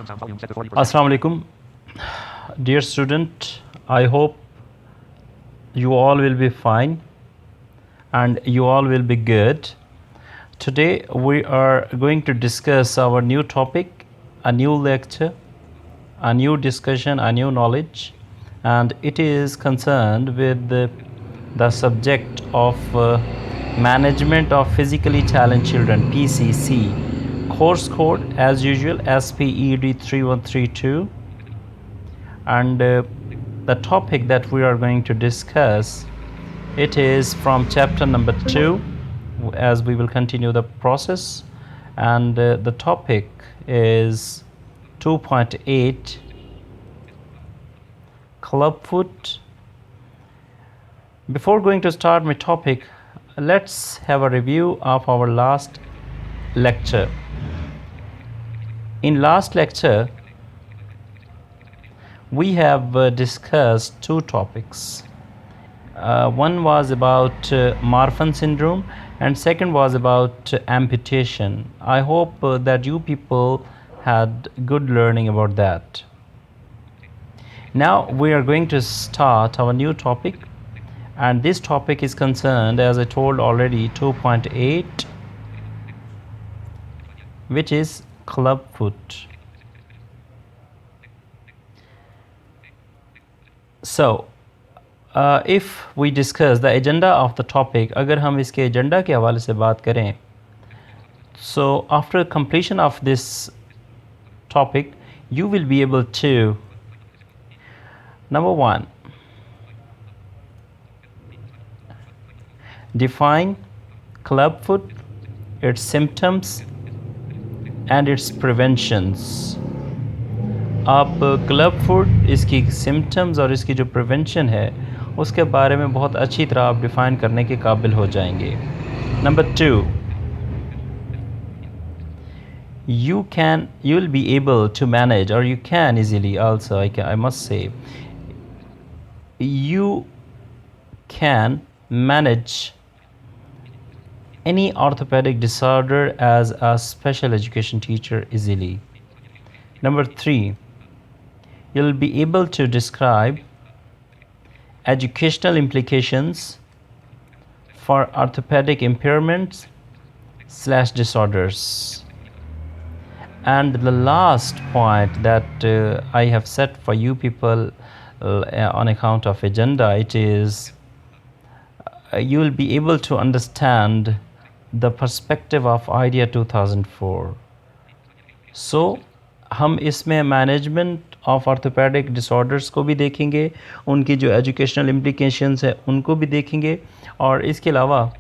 Assalamu alaikum. Dear student, I hope you all will be fine and you all will be good. Today we are going to discuss our new topic, a new lecture, a new discussion, a new knowledge, and it is concerned with the subject of management of physically challenged children, PCC. Course code as usual SPED 3132, and the topic that we are going to discuss, it is from chapter number 2, as we will continue the process, and the topic is 2.8 clubfoot. Before going to start my topic, let's have a review of our last lecture. In last lecture we have discussed two topics. One was about Marfan syndrome and second was about amputation. I hope that you people had good learning about that. Now we are going to start our new topic, and this topic is concerned, as I told already, 2.8, which is clubfoot. So if we discuss the agenda of the topic, अगर हम इसके agenda के हवाले से बात करें, so after completion of this topic you will be able to, number one, define clubfoot, its symptoms and its preventions. आप clubfoot, इसकी सिम्टम्स और इसकी जो प्रिवेंशन है उसके बारे में बहुत अच्छी तरह आप डिफ़ाइन करने के काबिल हो जाएंगे. Number 2, you will be able to manage, or you can easily also, I must say, you can manage any orthopedic disorder as a special education teacher easily. Number 3, you'll be able to describe educational implications for orthopedic impairments / disorders. And the last point that I have set for you people on account of agenda, it is you will be able to understand the perspective of IDEA 2004. So हम इसमें management of orthopaedic disorders को भी देखेंगे, उनकी जो educational implications है उनको भी देखेंगे, और इसके अलावा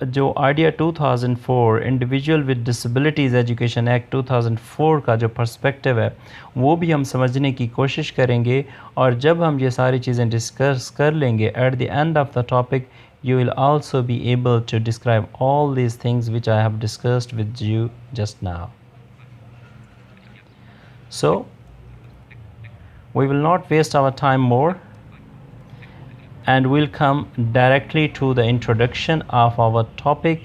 जो idea 2004 individual with disabilities education act 2004 का जो पर्सपेक्टिव है वो भी हम समझने की कोशिश करेंगे. और जब हम ये सारी चीज़ें डिस्कस कर लेंगे, at the end of the topic you will also be able to describe all these things which I have discussed with you just now. So we will not waste our time more and we'll come directly to the introduction of our topic.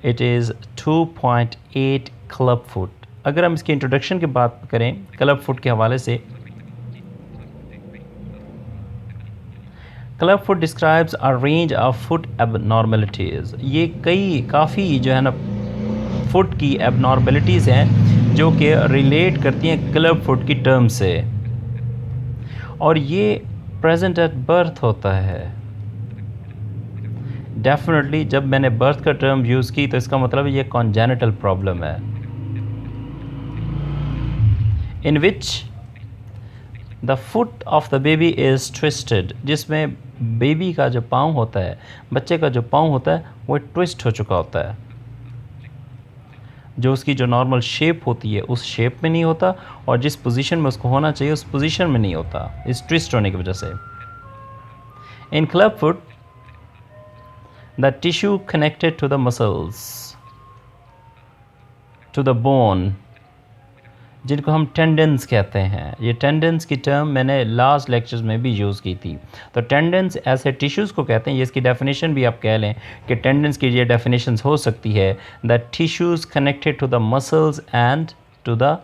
It is 2.8 clubfoot. अगर हम इसकी introduction की बात करें clubfoot के हवाले से, clubfoot describes a range of foot abnormalities. ये काफ़ी जो है ना फुट की एबनॉर्मलिटीज़ हैं जो कि रिलेट करती हैं क्लबफुट की टर्म से, और ये प्रेजेंट एट बर्थ होता है. डेफिनेटली जब मैंने बर्थ का टर्म यूज़ की तो इसका मतलब ये कॉन्जेनिटल प्रॉब्लम है, in which the foot of the baby is twisted, जिसमें बेबी का जो पाँव होता है, बच्चे का जो पाँव होता है वो ट्विस्ट हो चुका होता है, जो उसकी जो नॉर्मल शेप होती है उस शेप में नहीं होता, और जिस पोजीशन में उसको होना चाहिए उस पोजीशन में नहीं होता, इस ट्विस्ट होने की वजह से. In clubfoot the tissue connected to the muscles, to the bone, जिनको हम टेंडेंस कहते हैं. ये टेंडेंस की टर्म मैंने लास्ट लेक्चर्स में भी यूज़ की थी. तो टेंडेंस ऐसे टिश्यूज़ को कहते हैं. ये इसकी डेफिनेशन भी आप कह लें कि टेंडेंस की ये डेफिनेशंस हो सकती है, the tissues connected to the muscles and to the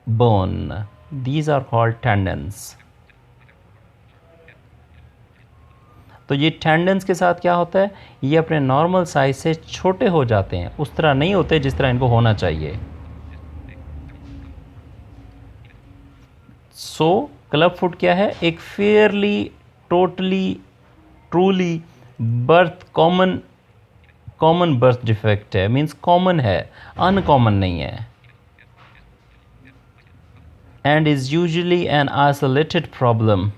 bone. These are called tendons. तो ये टेंडन्स के साथ क्या होता है, ये अपने नॉर्मल साइज से छोटे हो जाते हैं, उस तरह नहीं होते जिस तरह इनको होना चाहिए. सो क्लब फुट क्या है, एक Fairlie totally truly birth common birth defect है, मीन्स कॉमन है, अनकॉमन नहीं है. And is usually an isolated problem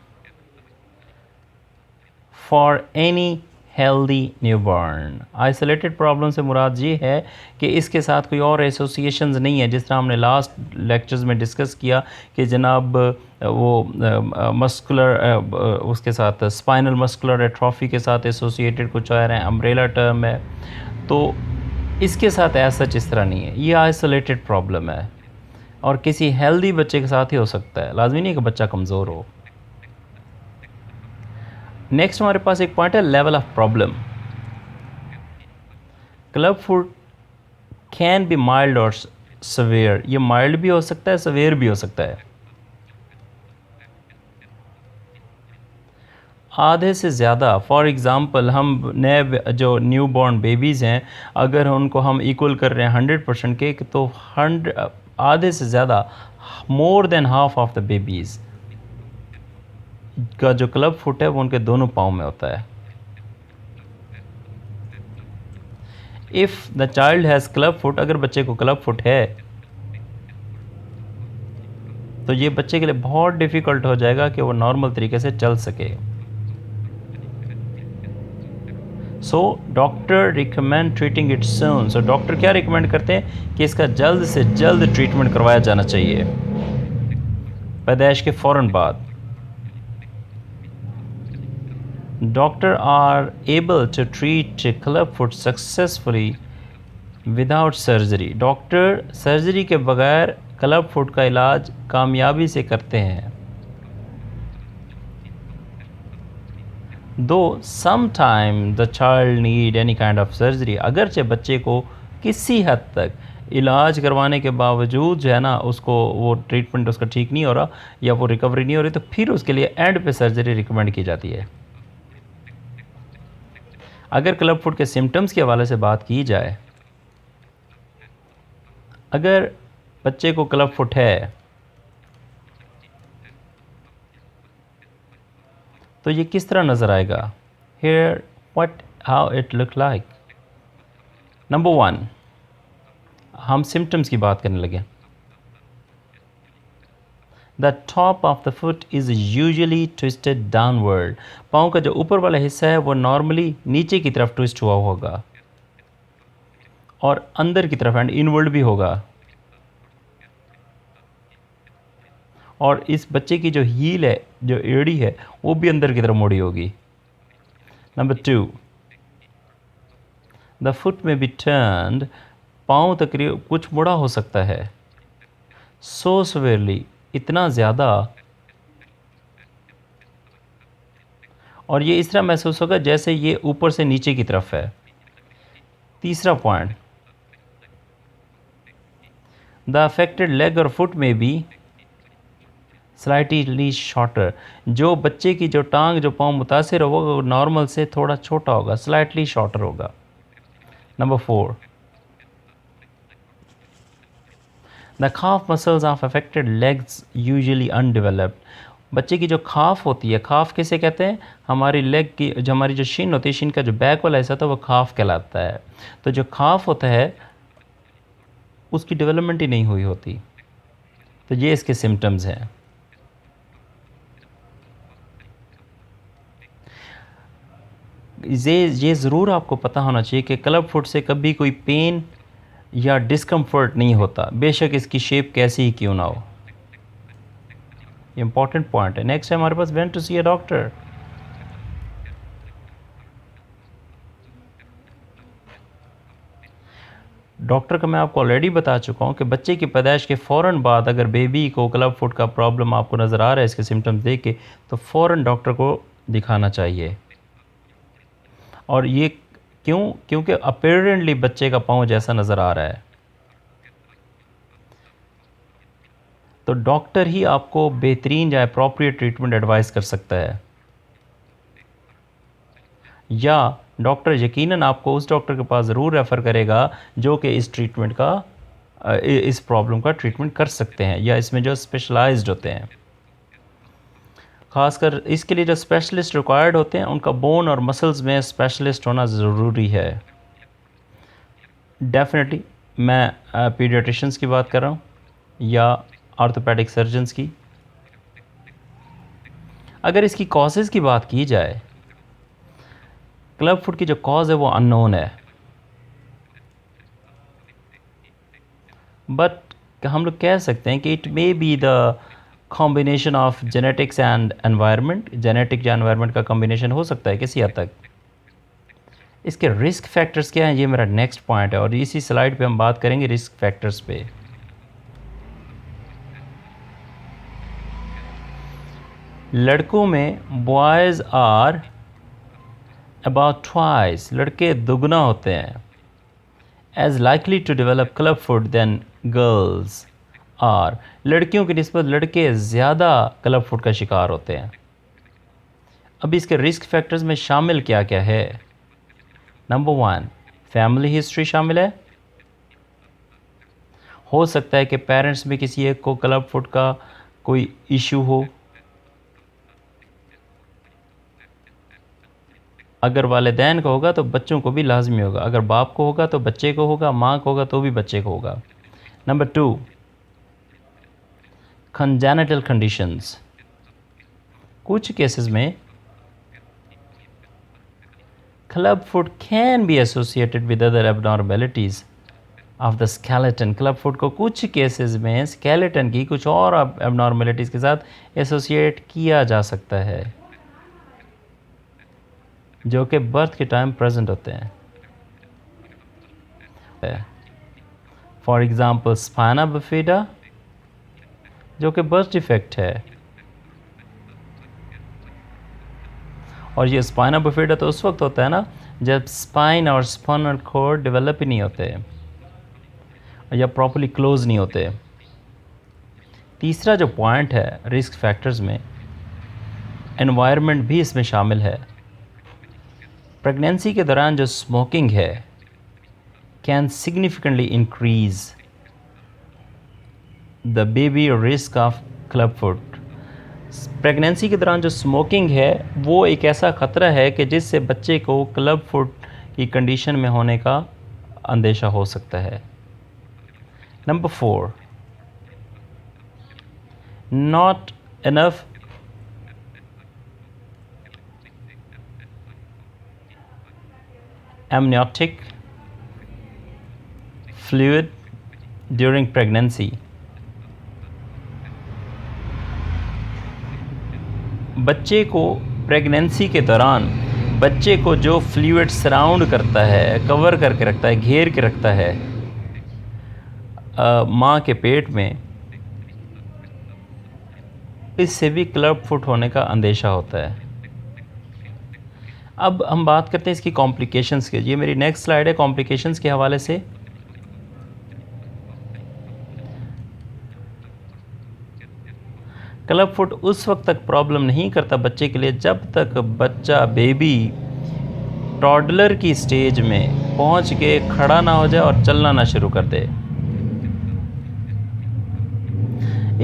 for any healthy newborn. Isolated problem से मुराद ये है कि इसके साथ कोई और एसोसिएशंस नहीं है, जिस तरह हमने लास्ट लेक्चर्स में डिस्कस किया कि जनाब वो मस्कुलर उसके साथ स्पाइनल मस्कुलर एट्रॉफी के साथ एसोसिएटेड कुछ आ रहे हैं, अम्ब्रेला टर्म है. तो इसके साथ ऐसा इस तरह नहीं है, ये आइसोलेटेड प्रॉब्लम है और किसी हेल्दी बच्चे के साथ ही हो सकता है, लाजमी नहीं कि बच्चा कमज़ोर हो. नेक्स्ट हमारे पास एक पॉइंट है level of problem. Club foot can be mild और सवेयर. ये माइल्ड भी हो सकता है, सवेयर भी हो सकता है. आधे से ज़्यादा, फॉर एग्ज़ाम्पल हम नए जो न्यू बॉर्न बेबीज़ हैं, अगर उनको हम इक्वल कर रहे हैं 100% के, तो आधे से ज़्यादा, more than half of the babies का जो क्लब फुट है वो उनके दोनों पाँव में होता है. If the child has club foot, अगर बच्चे को क्लब फुट है तो ये बच्चे के लिए बहुत डिफ़िकल्ट हो जाएगा कि वो नॉर्मल तरीके से चल सके. So doctor recommend treating it soon. So doctor क्या रिकमेंड करते हैं कि इसका जल्द से जल्द ट्रीटमेंट करवाया जाना चाहिए, पैदाइश के फ़ौरन बाद. Doctor are able to treat clubfoot successfully without surgery. Doctor surgery के बगैर क्लब फुट का इलाज कामयाबी से करते हैं. दो sometime the child need any kind of surgery. अगरचे बच्चे को किसी हद तक इलाज करवाने के बावजूद जो है ना, उसको वो ट्रीटमेंट उसका ठीक नहीं हो रहा या वो रिकवरी नहीं हो रही, तो फिर उसके लिए एंड पे सर्जरी रिकमेंड की जाती है. अगर क्लब फुट के सिम्टम्स के हवाले से बात की जाए, अगर बच्चे को क्लब फुट है तो ये किस तरह नज़र आएगा. Here what how it look like. Number 1, हम सिम्टम्स की बात करने लगे. The top of the foot is usually twisted downward. पाँव का जो ऊपर वाला हिस्सा है वो नॉर्मली नीचे की तरफ ट्विस्ट हुआ होगा और अंदर की तरफ एंड इनवर्ड भी होगा. और इस बच्चे की जो हील है, जो एड़ी है, वो भी अंदर की तरफ मुड़ी होगी. नंबर 2, द फुट में बी टर्न्ड. पाँव तकरीबन कुछ मुड़ा हो सकता है. सो सवेरली, इतना ज़्यादा, और ये इस तरह महसूस होगा जैसे ये ऊपर से नीचे की तरफ है. तीसरा पॉइंट, द अफेक्टेड लेग और फुट में बी स्लाइटली शॉर्टर. जो बच्चे की जो टांग, जो पाँव मुतासिर होगा वो नॉर्मल से थोड़ा छोटा होगा, स्लाइटली शॉर्टर होगा. Number 4, the calf muscles of affected legs usually undeveloped. बच्चे की जो खाफ होती है, खाफ किसे कहते हैं, हमारी लेग की जो हमारी जो शिन होती है, शिन का जो बैक वाला हिस्सा होता है वो खाफ कहलाता है. तो जो खाफ होता है उसकी डेवलपमेंट ही नहीं हुई होती. तो ये इसके सिम्टम्स हैं. ये ज़रूर आपको पता होना चाहिए कि क्लब फुट से कभी कोई पेन या डिस्कम्फर्ट नहीं होता, बेशक इसकी शेप कैसी ही क्यों ना हो. इम्पॉर्टेंट पॉइंट है. नेक्स्ट है हमारे पास when to see a doctor. Doctor का मैं आपको ऑलरेडी बता चुका हूँ कि बच्चे की पैदाइश के फ़ौरन बाद अगर बेबी को क्लब फुट का प्रॉब्लम आपको नज़र आ रहा है इसके सिम्टम्स देख के, तो फ़ौरन डॉक्टर को दिखाना चाहिए. और ये क्यों, क्योंकि अपेरेंटली बच्चे का पाँव जैसा नज़र आ रहा है. तो डॉक्टर ही आपको बेहतरीन या अप्रोप्रिएट ट्रीटमेंट एडवाइस कर सकता है, या डॉक्टर यकीनन आपको उस डॉक्टर के पास ज़रूर रेफ़र करेगा जो कि इस ट्रीटमेंट का इस प्रॉब्लम का ट्रीटमेंट कर सकते हैं या इसमें जो स्पेशलाइज्ड होते हैं। ख़ासकर इसके लिए जो स्पेशलिस्ट रिक्वायर्ड होते हैं उनका बोन और मसल्स में स्पेशलिस्ट होना ज़रूरी है। डेफिनेटली मैं पीडियाट्रिशियंस की बात कर रहा हूँ या ऑर्थोपेडिक सर्जन्स की। अगर इसकी कॉजेज़ की बात की जाए, क्लब फुट की जो कॉज है वो अननोन है, बट हम लोग कह सकते हैं कि it may be the combination of genetics and environment. Genetic या एनवायरनमेंट का कॉम्बिनेशन हो सकता है किसी हद तक। इसके रिस्क फैक्टर्स क्या हैं, ये मेरा नेक्स्ट पॉइंट है और इसी स्लाइड पे हम बात करेंगे रिस्क फैक्टर्स पे। लड़कों में बॉयज़ आर अबाउट ट्वाइस, लड़के दुगना होते हैं, as likely to develop club foot than girls are, लड़कियों की निस्बत लड़के ज़्यादा क्लब फुट का शिकार होते हैं। अब इसके रिस्क फैक्टर्स में शामिल क्या क्या है? नंबर 1, फैमिली हिस्ट्री शामिल है। हो सकता है कि पेरेंट्स में किसी एक को क्लब फुट का कोई इशू हो। अगर वालिदैन को होगा तो बच्चों को भी लाजमी होगा, अगर बाप को होगा तो बच्चे को होगा, माँ को होगा तो भी बच्चे को होगा। Number 2, congenital conditions. कुछ केसेस में club foot can be associated with other abnormalities of the skeleton. Club foot को कुछ केसेस में स्केलेटन की कुछ और एबनॉर्मेलिटीज़ के साथ एसोसिएट किया जा सकता है जो कि बर्थ के टाइम प्रेजेंट होते हैं। फॉर एग्ज़ाम्पल स्पाइना बिफिडा जो कि बर्थ डिफेक्ट है, और ये स्पाइना बिफिडा तो उस वक्त होता है ना जब स्पाइन और स्पाइनल कॉर्ड डेवलप ही नहीं होते या प्रॉपर्ली क्लोज नहीं होते। तीसरा जो पॉइंट है रिस्क फैक्टर्स में, एनवायरनमेंट भी इसमें शामिल है। प्रेगनेंसी के दौरान जो स्मोकिंग है can significantly increase the baby risk of club foot. Pregnancy के दौरान जो स्मोकिंग है वो एक ऐसा ख़तरा है कि जिससे बच्चे को क्लब फुट की कंडीशन में होने का अंदेशा हो सकता है। Number 4, not enough amniotic fluid during pregnancy। बच्चे को प्रेगनेंसी के दौरान बच्चे को जो फ्लूइड सराउंड करता है, कवर करके रखता है, घेर के रखता है माँ के पेट में, इससे भी क्लब फुट होने का अंदेशा होता है। अब हम बात करते हैं इसकी कॉम्प्लिकेशंस के। ये मेरी नेक्स्ट स्लाइड है कॉम्प्लिकेशंस के हवाले से। क्लब फुट उस वक्त तक प्रॉब्लम नहीं करता बच्चे के लिए जब तक बच्चा बेबी टॉडलर की स्टेज में पहुंच के खड़ा ना हो जाए और चलना ना शुरू कर दे।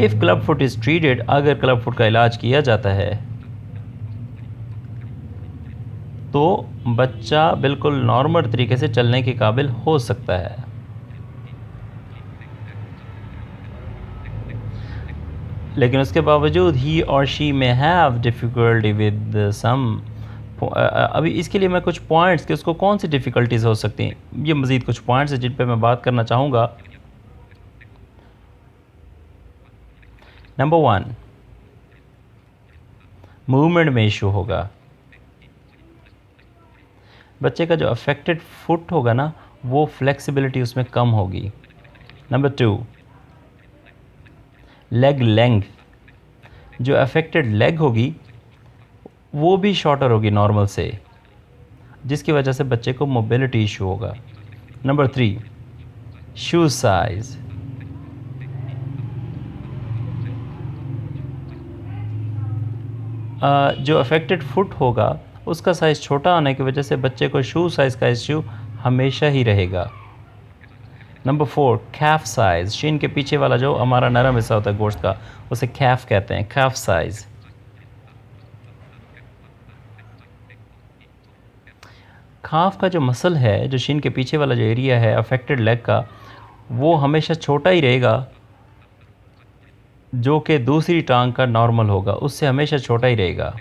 If club foot is treated, अगर क्लब फुट का इलाज किया जाता है तो बच्चा बिल्कुल नॉर्मल तरीके से चलने के काबिल हो सकता है। लेकिन उसके बावजूद ही और शी में हैव डिफ़िकल्टी विद सम। अभी इसके लिए मैं कुछ पॉइंट्स कि उसको कौन सी डिफ़िकल्टीज़ हो सकती हैं, ये मज़ीद कुछ पॉइंट्स हैं जिन पे मैं बात करना चाहूँगा। नंबर 1, मूवमेंट में इशू होगा। बच्चे का जो अफेक्टेड फुट होगा ना वो फ्लेक्सिबिलिटी उसमें कम होगी। नंबर 2, लेग लेंथ, जो अफेक्टेड लेग होगी वो भी शॉर्टर होगी नॉर्मल से, जिसकी वजह से बच्चे को मोबिलिटी इशू होगा। नंबर 3, शूज़ साइज़, जो अफेक्टेड फुट होगा उसका साइज़ छोटा होने की वजह से बच्चे को शू साइज़ का इश्यू हमेशा ही रहेगा। Number 4, Kaif size. शीन के पीछे वाला जो हमारा नरम हिस्सा होता है गोश्त का, उसे कैफ कहते हैं, कैफ साइज़। काफ का जो मसल है, जो शीन के पीछे वाला जो एरिया है अफेक्टेड लेग का, वो हमेशा छोटा ही रहेगा, जो कि दूसरी टांग का नॉर्मल होगा, उससे हमेशा छोटा ही रहेगा।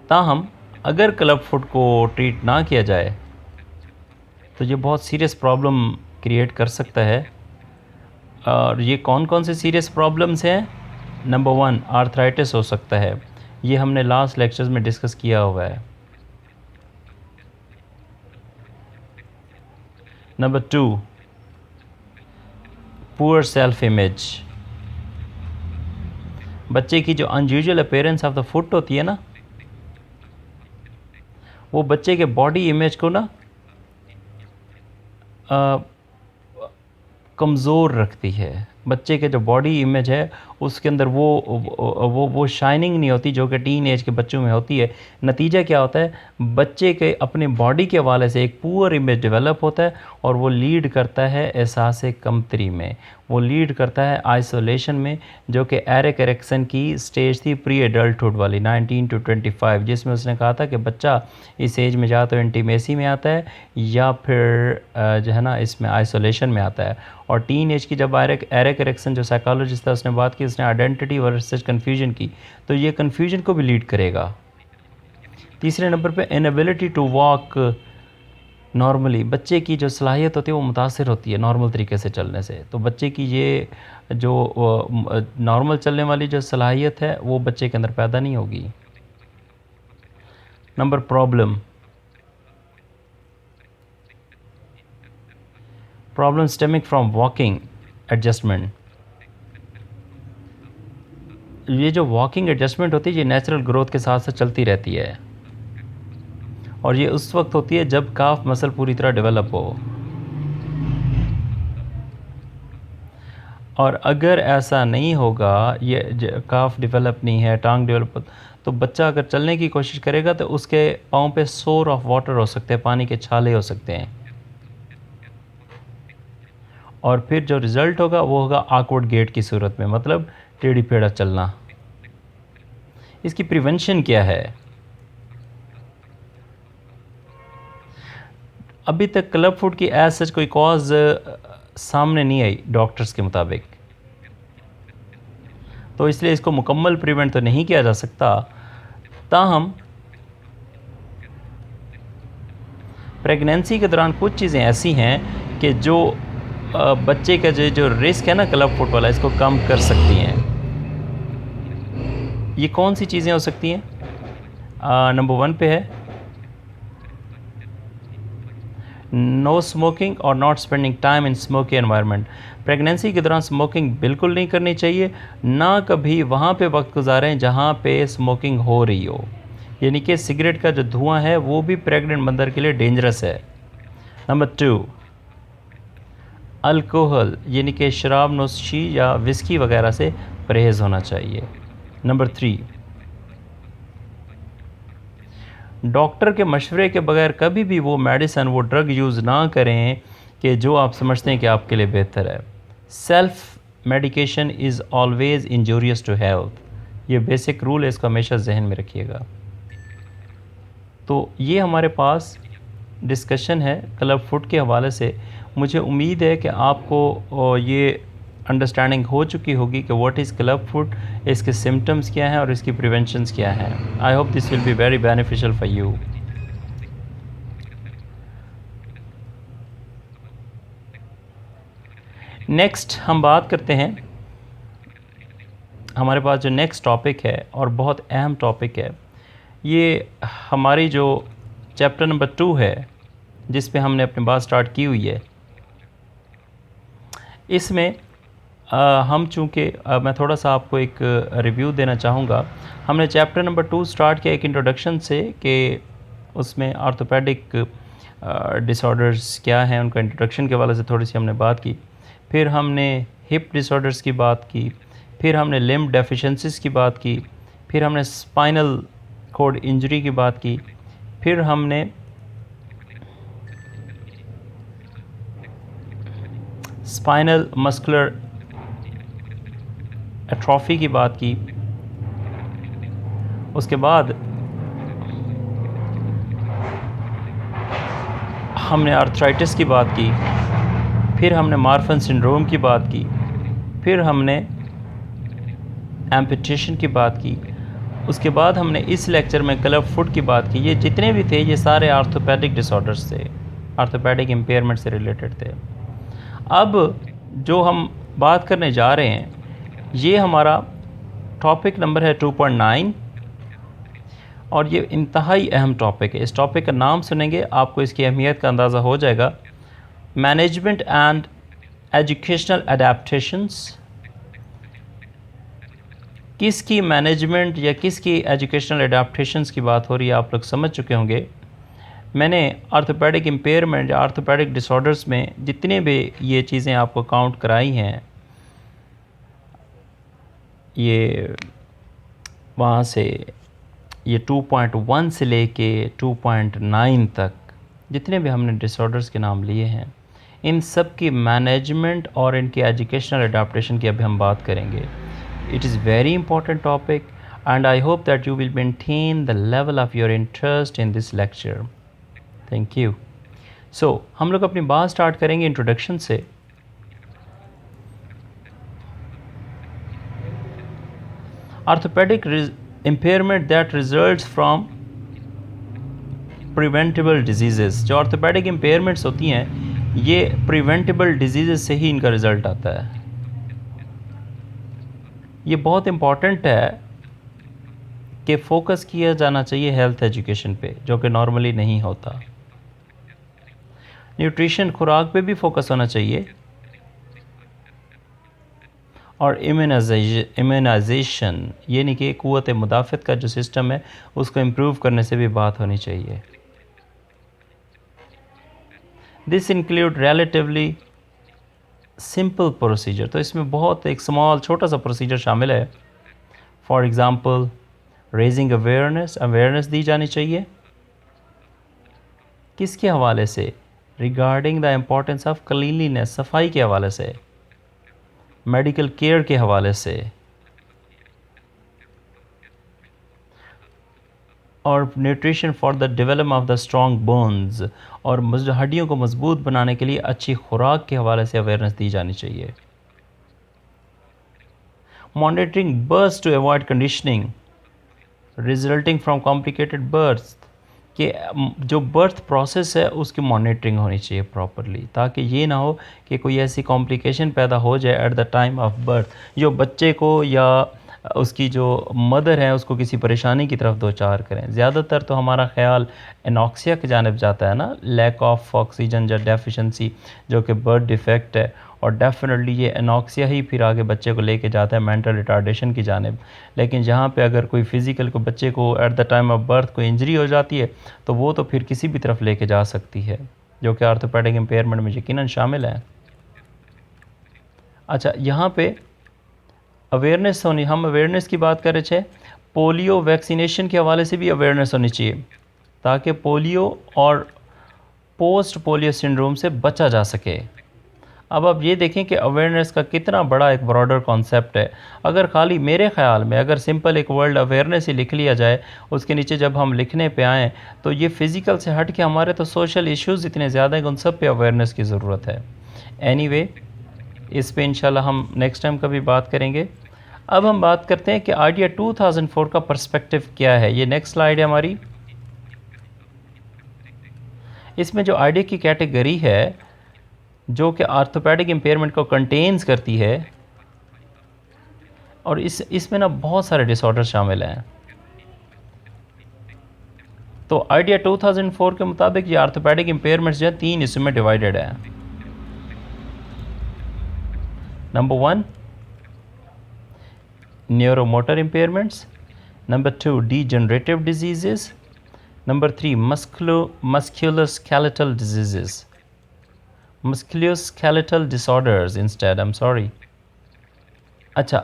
ताहम अगर क्लब फुट को ट्रीट ना किया जाए तो ये बहुत सीरियस प्रॉब्लम क्रिएट कर सकता है। और ये कौन कौन से सीरियस प्रॉब्लम्स हैं? नंबर 1, आर्थराइटिस हो सकता है, ये हमने लास्ट लेक्चर्स में डिस्कस किया हुआ है। Number 2, poor self image. बच्चे की जो unusual appearance of the foot होती है ना, वो बच्चे के बॉडी इमेज को ना कमज़ोर रखती है। बच्चे के जो बॉडी इमेज है उसके अंदर वो शाइनिंग नहीं होती जो कि टीन एज के बच्चों में होती है। नतीजा क्या होता है? बच्चे के अपने बॉडी के हवाले से एक पुअर इमेज डेवलप होता है और वो लीड करता है एहसास कमतरी में, वो लीड करता है आइसोलेशन में, जो कि एरिक एरिक्सन की स्टेज थी प्री एडल्टहुड वाली 19 to 25, जिसमें उसने कहा था कि बच्चा इस एज में या तो इंटीमेसी में आता है या फिर जो है ना इसमें आइसोलेशन में आता है। और टीन एज की जब एरिक एरिक्सन जो साइकोलॉजिस्ट था उसने बात की, उसने आइडेंटिटी वर्सेस कन्फ्यूजन की, तो ये कन्फ्यूजन को भी लीड करेगा। तीसरे नंबर पे इनएबिलिटी टू वॉक नॉर्मली। बच्चे की जो सलाहियत होती है वो मुतासर होती है नॉर्मल तरीके से चलने से, तो बच्चे की ये जो नॉर्मल चलने वाली जो सलाहियत है वो बच्चे के अंदर पैदा नहीं होगी। Number problem stemming from walking adjustment. ये जो वॉकिंग एडजस्टमेंट होती है ये नेचुरल ग्रोथ के साथ साथ चलती रहती है, और ये उस वक्त होती है जब काफ मसल पूरी तरह डेवलप हो। और अगर ऐसा नहीं होगा, ये काफ डेवलप नहीं है, टांग डेवलप, तो बच्चा अगर चलने की कोशिश करेगा तो उसके पाँव पे सोर ऑफ वाटर हो सकते हैं, पानी के छाले हो सकते हैं, और फिर जो रिज़ल्ट होगा वो होगा आकवर्ड गेट की सूरत में, मतलब टेढ़ी पेढ़ा चलना। इसकी प्रिवेंशन क्या है? अभी तक क्लब फुट की एज सच कोई कॉज सामने नहीं आई डॉक्टर्स के मुताबिक, तो इसलिए इसको मुकम्मल प्रिवेंट तो नहीं किया जा सकता। ताहम प्रेगनेंसी के दौरान कुछ चीज़ें ऐसी हैं कि जो बच्चे का जो रिस्क है ना क्लब फुट वाला, इसको कम कर सकती हैं। ये कौन सी चीज़ें हो सकती हैं? नंबर 1 पे है नो स्मोकिंग और not spending time in smoky environment. Pregnancy के दौरान स्मोकिंग बिल्कुल नहीं करनी चाहिए, ना कभी वहाँ पे वक्त गुजारें जहाँ पे स्मोकिंग हो रही हो, यानी कि सिगरेट का जो धुआं है वो भी प्रेग्नेंट मदर के लिए डेंजरस है। नंबर 2, अल्कोहल यानी कि शराब नोशी या विस्की वगैरह से परहेज़ होना चाहिए। नंबर 3, डॉक्टर के मशवरे के बगैर कभी भी वो मेडिसिन, वो ड्रग यूज़ ना करें कि जो आप समझते हैं कि आपके लिए बेहतर है। Self medication is always injurious to health, ये बेसिक रूल है, इसको हमेशा जहन में रखिएगा। तो ये हमारे पास डिस्कशन है क्लब फुट के हवाले से। मुझे उम्मीद है कि आपको ये अंडरस्टैंडिंग हो चुकी होगी कि व्हाट इज़ क्लब फुट, इसके सिम्टम्स क्या हैं और इसकी प्रिवेंशंस क्या हैं। I hope this will be very beneficial for you. Next हम बात करते हैं, हमारे पास जो नेक्स्ट टॉपिक है और बहुत अहम टॉपिक है, ये हमारी जो चैप्टर नंबर 2 है जिस पे हमने अपनी बात स्टार्ट की हुई है। इसमें हम चूँकि मैं थोड़ा सा आपको एक रिव्यू देना चाहूँगा। हमने चैप्टर नंबर 2 स्टार्ट किया एक इंट्रोडक्शन से कि उसमें आर्थोपेडिक डिसऑर्डर्स क्या हैं, उनका इंट्रोडक्शन के हवाले से थोड़ी सी हमने बात की। फिर हमने हिप डिसऑर्डर्स की बात की, फिर हमने लिम्ब डेफिशिएंसीज की बात की, फिर हमने स्पाइनल कॉर्ड इंजरी की बात की, फिर हमने स्पाइनल मस्कुलर एट्रोफी की बात की, उसके बाद हमने आर्थराइटिस की बात की, फिर हमने मार्फन सिंड्रोम की बात की, फिर हमने एम्पुटेशन की बात की, उसके बाद हमने इस लेक्चर में क्लब फुट की बात की। ये जितने भी थे ये सारे आर्थोपेडिक डिसऑर्डर्स थे, आर्थोपेडिक इम्पेयरमेंट से रिलेटेड थे। अब जो हम बात करने जा रहे हैं ये हमारा टॉपिक नंबर है 2.9 और ये इंतहाई अहम टॉपिक है। इस टॉपिक का नाम सुनेंगे आपको इसकी अहमियत का अंदाज़ा हो जाएगा। Management and educational adaptations. किसकी मैनेजमेंट या किसकी एजुकेशनल अडेप्टेशंस की बात हो रही है आप लोग समझ चुके होंगे। मैंने आर्थोपेडिक इम्पेयरमेंट या आर्थोपेडिक डिसऑर्डर्स में जितने भी ये चीज़ें आपको काउंट कराई हैं, ये वहाँ से ये 2.1 से लेके 2.9 तक जितने भी हमने डिसऑर्डर्स के नाम लिए हैं, इन सब की मैनेजमेंट और इनकी एजुकेशनल अडेप्टेशन की अभी हम बात करेंगे। It is very important topic and I hope that you will maintain the level of your interest in this lecture. Thank you. So, हम लोग अपनी बात स्टार्ट करेंगे इंट्रोडक्शन से। Orthopedic impairment that results from preventable diseases। जो orthopedic impairments होती हैं ये preventable diseases से ही इनका रिज़ल्ट आता है। ये बहुत इम्पॉर्टेंट है कि फोकस किया जाना चाहिए हेल्थ एजुकेशन पे, जो कि नॉर्मली नहीं होता। न्यूट्रिशन, खुराक पे भी फोकस होना चाहिए और इम्यूनाइजेशन यानी कि क़ुव्वत मुदाफ़त का जो सिस्टम है उसको इम्प्रूव करने से भी बात होनी चाहिए। This include relatively simple procedure. तो इसमें बहुत एक स्मॉल छोटा सा प्रोसीजर शामिल है। फॉर एग्ज़ाम्पल रेजिंग अवेयरनेस दी जानी चाहिए। किसके हवाले से? Regarding the importance of cleanliness, सफाई के हवाले से, मेडिकल केयर के हवाले से, और nutrition for the development of the strong bones, और हड्डियों को मजबूत बनाने के लिए अच्छी खुराक के हवाले से अवेयरनेस दी जानी चाहिए। Monitoring births to avoid conditioning resulting from complicated births, कि जो बर्थ प्रोसेस है उसकी मॉनिटरिंग होनी चाहिए प्रॉपरली, ताकि ये ना हो कि कोई ऐसी कॉम्प्लिकेशन पैदा हो जाए at the time of birth जो बच्चे को या उसकी जो मदर है उसको किसी परेशानी की तरफ दो चार करें। ज़्यादातर तो हमारा ख्याल एनॉक्सिया की जानिब जाता है ना, लैक ऑफ ऑक्सीजन या डेफिशिएंसी जो कि बर्थ डिफेक्ट है, और डेफिनेटली ये एनॉक्सिया ही फिर आगे बच्चे को लेके जाता है मेंटल रिटार्डेशन की जानिब। लेकिन जहाँ पे अगर कोई फ़िज़िकल को बच्चे को at the time of birth कोई इंजरी हो जाती है तो वो तो फिर किसी भी तरफ लेके जा सकती है, जो कि आर्थोपेडिक इम्पेयरमेंट में यकीनन शामिल है। अच्छा, यहाँ पे अवेयरनेस होनी, हम अवेयरनेस की बात कर रहे थे। पोलियो वैक्सीनेशन के हवाले से भी अवेयरनेस होनी चाहिए ताकि पोलियो और पोस्ट पोलियो सिंड्रोम से बचा जा सके। अब आप ये देखें कि अवेयरनेस का कितना बड़ा एक ब्रॉडर कॉन्सेप्ट है। अगर खाली मेरे ख़्याल में अगर सिंपल एक वर्ड अवेयरनेस ही लिख लिया जाए, उसके नीचे जब हम लिखने पे आएँ तो ये फ़िज़िकल से हट के हमारे तो सोशल इश्यूज़ इतने ज़्यादा हैं कि उन सब पे अवेयरनेस की ज़रूरत है। एनीवे, इस पे इंशाल्लाह हम नेक्स्ट टाइम कभी बात करेंगे। अब हम बात करते हैं कि आइडिया 2004 का पर्सपेक्टिव क्या है। ये नेक्स्ट स्लाइड है हमारी। इसमें जो आइडिया की कैटेगरी है जो कि आर्थोपेडिक इम्पेयरमेंट को कंटेन्स करती है, और इसमें ना बहुत सारे डिसऑर्डर शामिल हैं। तो आइडिया 2004 के मुताबिक ये आर्थोपेडिक इम्पेयरमेंट्स जो है 3 हिस्सों में डिवाइडेड है। Number 1 neuromotor impairments, number 2 degenerative diseases, number 3 musculoskeletal diseases, musculoskeletal disorders instead, I'm sorry। अच्छा,